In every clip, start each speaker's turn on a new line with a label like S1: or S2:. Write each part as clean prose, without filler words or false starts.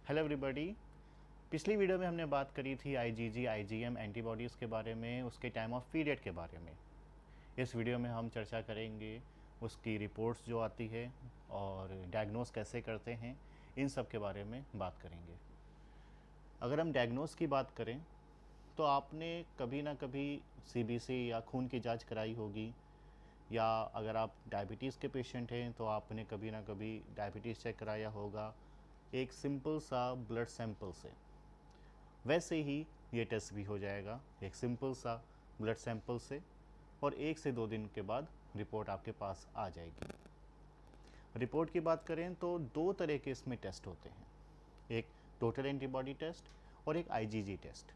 S1: Hello everybody. पिछली video में हमने बात करी थी आईजीजी आईजीएम एंटीबॉडीज़ के बारे में, उसके टाइम ऑफ पीरियड के बारे में। इस वीडियो में हम चर्चा करेंगे उसकी रिपोर्ट्स जो आती है और डायग्नोस कैसे करते हैं, इन सब के बारे में बात करेंगे। अगर हम डायग्नोस की बात करें तो आपने कभी ना कभी सीबीसी या खून की जांच कराई होगी, या अगर आप डायबिटीज़ के पेशेंट हैं तो आपने कभी ना कभी डायबिटीज़ चेक कराया होगा एक सिंपल सा ब्लड सैंपल से। वैसे ही ये टेस्ट भी हो जाएगा एक सिंपल सा ब्लड सैंपल से, और 1 से 2 दिन के बाद रिपोर्ट आपके पास आ जाएगी। रिपोर्ट की बात करें तो 2 तरह के इसमें टेस्ट होते हैं, एक टोटल एंटीबॉडी टेस्ट और एक IgG test.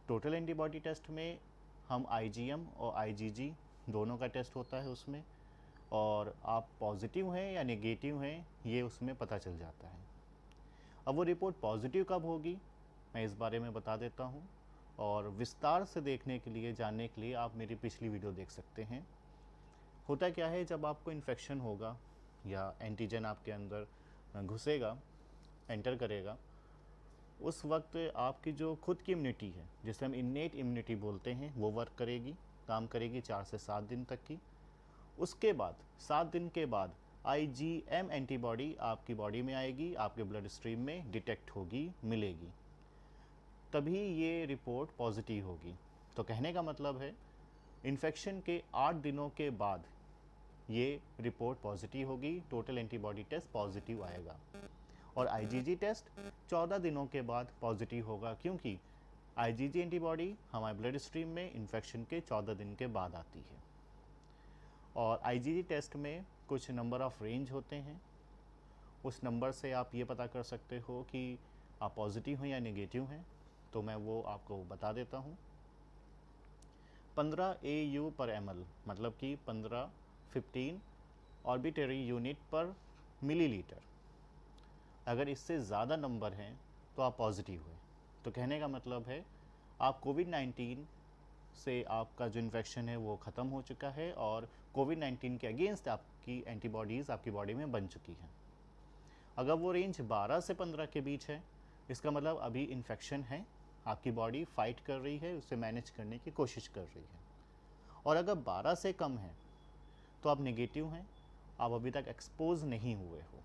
S1: Total antibody test में हम आईजीएम और आईजीजी दोनों का टेस्ट होता है उसमें, और आप पॉजिटिव हैं या नेगेटिव हैं ये उसमें पता चल जाता है। अब वो रिपोर्ट पॉजिटिव कब होगी मैं इस बारे में बता देता हूँ, और विस्तार से देखने के लिए जानने के लिए आप मेरी पिछली वीडियो देख सकते हैं। होता क्या है, जब आपको इन्फेक्शन होगा या एंटीजन आपके अंदर घुसेगा, एंटर करेगा, उस वक्त आपकी जो खुद की इम्यूनिटी है जिसे हम इन्नेट इम्यूनिटी बोलते हैं वो वर्क करेगी, काम करेगी 4 से 7 दिन तक की। उसके बाद 7 दिन के बाद आईजीएम एंटीबॉडी आपकी बॉडी में आएगी, आपके ब्लड स्ट्रीम में डिटेक्ट होगी, मिलेगी, तभी ये रिपोर्ट पॉजिटिव होगी। तो कहने का मतलब है इन्फेक्शन के 8 दिनों के बाद ये रिपोर्ट पॉजिटिव होगी, टोटल एंटीबॉडी टेस्ट पॉजिटिव आएगा। और आईजीजी टेस्ट 14 दिनों के बाद पॉजिटिव होगा, क्योंकि आईजीजी एंटीबॉडी हमारे ब्लड स्ट्रीम में इन्फेक्शन के 14 दिन के बाद आती है। और आईजीजी टेस्ट में कुछ नंबर ऑफ़ रेंज होते हैं, उस नंबर से आप ये पता कर सकते हो कि आप पॉजिटिव हैं या नेगेटिव हैं। तो मैं वो आपको बता देता हूँ। 15 AU पर ml मतलब कि 15 ऑर्बिटरी यूनिट पर मिलीलीटर। अगर इससे ज़्यादा नंबर हैं तो आप पॉजिटिव हुए। तो कहने का मतलब है आप कोविड-19 से आपका जो इन्फेक्शन है वो ख़त्म हो चुका है, और कोविड-19 के अगेंस्ट आपकी एंटीबॉडीज़ आपकी बॉडी में बन चुकी हैं। अगर वो रेंज 12 से 15 के बीच है, इसका मतलब अभी इन्फेक्शन है, आपकी बॉडी फाइट कर रही है, उसे मैनेज करने की कोशिश कर रही है। और अगर 12 से कम है तो आप नेगेटिव हैं, आप अभी तक एक्सपोज नहीं हुए हो।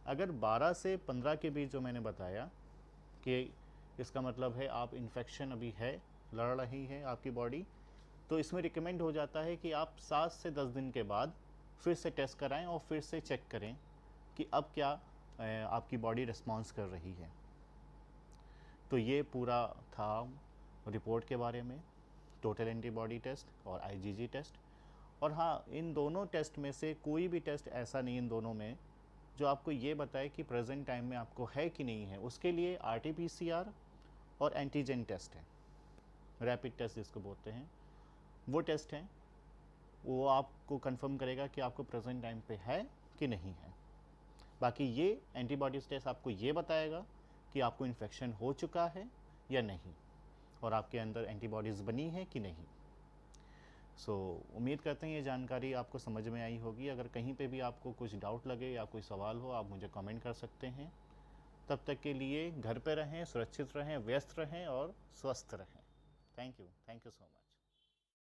S1: अगर 12 से 15 के बीच जो मैंने बताया कि इसका मतलब है आप इन्फेक्शन अभी है, लड़ रही है आपकी बॉडी, तो इसमें रिकमेंड हो जाता है कि आप 7 से 10 दिन के बाद फिर से टेस्ट कराएं और फिर से चेक करें कि अब क्या आपकी बॉडी रिस्पॉन्स कर रही है। तो ये पूरा था रिपोर्ट के बारे में, टोटल एंटीबॉडी टेस्ट और आईजीजी टेस्ट। और हाँ, इन दोनों टेस्ट में से कोई भी टेस्ट ऐसा नहीं इन दोनों में जो आपको ये बताए कि प्रेजेंट टाइम में आपको है कि नहीं है। उसके लिए आरटीपीसीआर और एंटीजन टेस्ट है, रैपिड टेस्ट जिसको बोलते हैं, वो टेस्ट हैं। वो आपको कंफर्म करेगा कि आपको प्रेजेंट टाइम पे है कि नहीं है। बाकी ये एंटीबॉडीज टेस्ट आपको ये बताएगा कि आपको इन्फेक्शन हो चुका है या नहीं, और आपके अंदर एंटीबॉडीज़ बनी है कि नहीं। उम्मीद करते हैं ये जानकारी आपको समझ में आई होगी। अगर कहीं पे भी आपको कुछ डाउट लगे या कोई सवाल हो, आप मुझे कमेंट कर सकते हैं। तब तक के लिए घर पे रहें, सुरक्षित रहें, व्यस्त रहें और स्वस्थ रहें। Thank you so much.